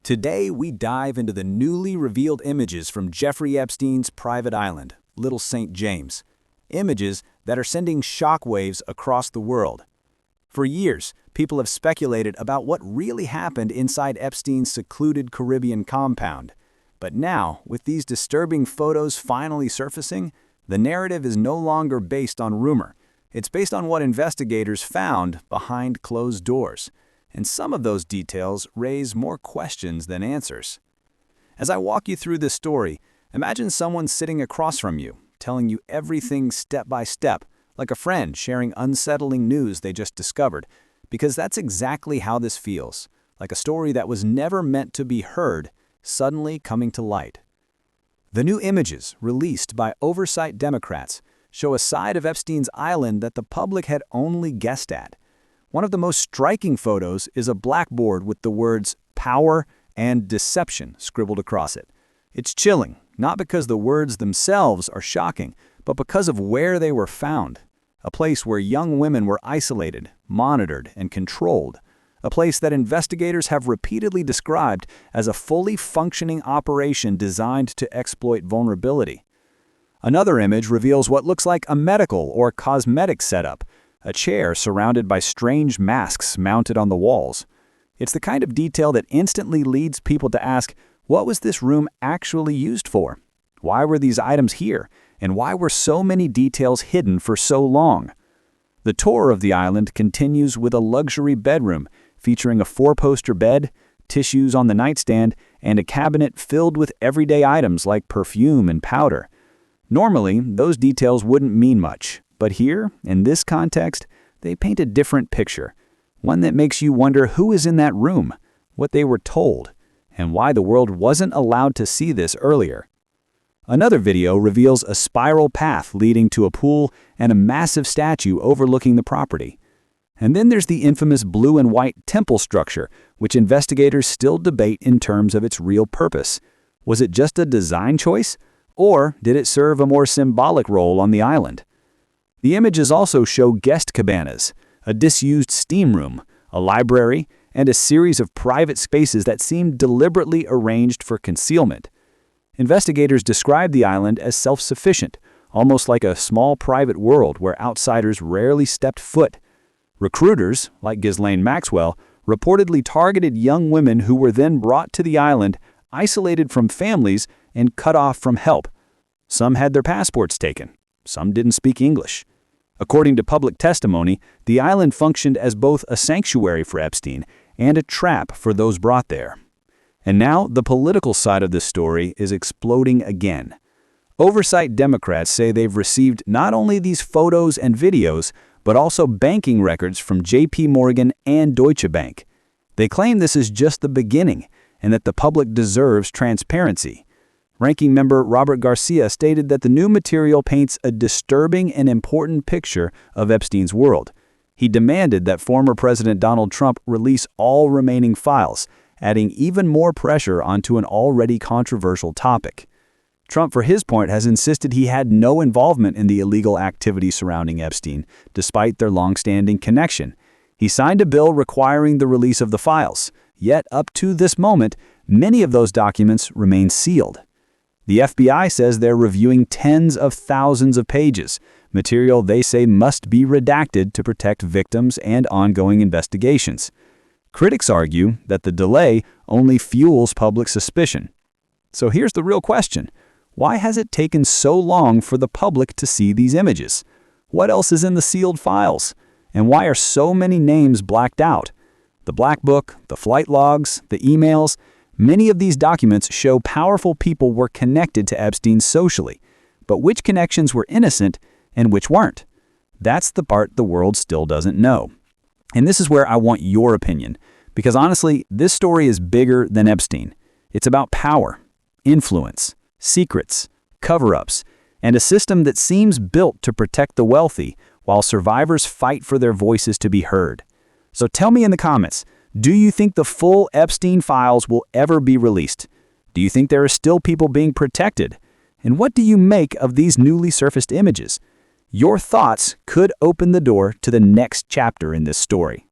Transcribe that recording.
Today, we dive into the newly revealed images from Jeffrey Epstein's private island, Little St. James. Images that are sending shockwaves across the world. For years, people have speculated about what really happened inside Epstein's secluded Caribbean compound. But now, with these disturbing photos finally surfacing, the narrative is no longer based on rumor. It's based on what investigators found behind closed doors. And some of those details raise more questions than answers. As I walk you through this story, imagine someone sitting across from you, telling you everything step by step, like a friend sharing unsettling news they just discovered, because that's exactly how this feels, like a story that was never meant to be heard, suddenly coming to light. The new images, released by oversight Democrats, show a side of Epstein's island that the public had only guessed at. One of the most striking photos is a blackboard with the words "power" and "deception" scribbled across it. It's chilling, not because the words themselves are shocking, but because of where they were found. A place where young women were isolated, monitored, and controlled. A place that investigators have repeatedly described as a fully functioning operation designed to exploit vulnerability. Another image reveals what looks like a medical or cosmetic setup, a chair surrounded by strange masks mounted on the walls. It's the kind of detail that instantly leads people to ask, what was this room actually used for? Why were these items here? And why were so many details hidden for so long? The tour of the island continues with a luxury bedroom featuring a 4-poster bed, tissues on the nightstand, and a cabinet filled with everyday items like perfume and powder. Normally, those details wouldn't mean much. But here, in this context, they paint a different picture, one that makes you wonder who is in that room, what they were told, and why the world wasn't allowed to see this earlier. Another video reveals a spiral path leading to a pool and a massive statue overlooking the property. And then there's the infamous blue and white temple structure, which investigators still debate in terms of its real purpose. Was it just a design choice, or did it serve a more symbolic role on the island? The images also show guest cabanas, a disused steam room, a library, and a series of private spaces that seemed deliberately arranged for concealment. Investigators describe the island as self-sufficient, almost like a small private world where outsiders rarely stepped foot. Recruiters, like Ghislaine Maxwell, reportedly targeted young women who were then brought to the island, isolated from families, and cut off from help. Some had their passports taken. Some didn't speak English. According to public testimony, the island functioned as both a sanctuary for Epstein and a trap for those brought there. And now the political side of this story is exploding again. Oversight Democrats say they've received not only these photos and videos, but also banking records from J.P. Morgan and Deutsche Bank. They claim this is just the beginning and that the public deserves transparency. Ranking member Robert Garcia stated that the new material paints a disturbing and important picture of Epstein's world. He demanded that former President Donald Trump release all remaining files, adding even more pressure onto an already controversial topic. Trump, for his part, has insisted he had no involvement in the illegal activity surrounding Epstein, despite their long-standing connection. He signed a bill requiring the release of the files, yet up to this moment, many of those documents remain sealed. The FBI says they're reviewing tens of thousands of pages, material they say must be redacted to protect victims and ongoing investigations. Critics argue that the delay only fuels public suspicion. So here's the real question. Why has it taken so long for the public to see these images? What else is in the sealed files? And why are so many names blacked out? The Black Book, the flight logs, the emails. Many of these documents show powerful people were connected to Epstein socially, but which connections were innocent and which weren't? That's the part the world still doesn't know. And this is where I want your opinion, because honestly, this story is bigger than Epstein. It's about power, influence, secrets, cover-ups, and a system that seems built to protect the wealthy while survivors fight for their voices to be heard. So tell me in the comments, do you think the full Epstein files will ever be released? Do you think there are still people being protected? And what do you make of these newly surfaced images? Your thoughts could open the door to the next chapter in this story.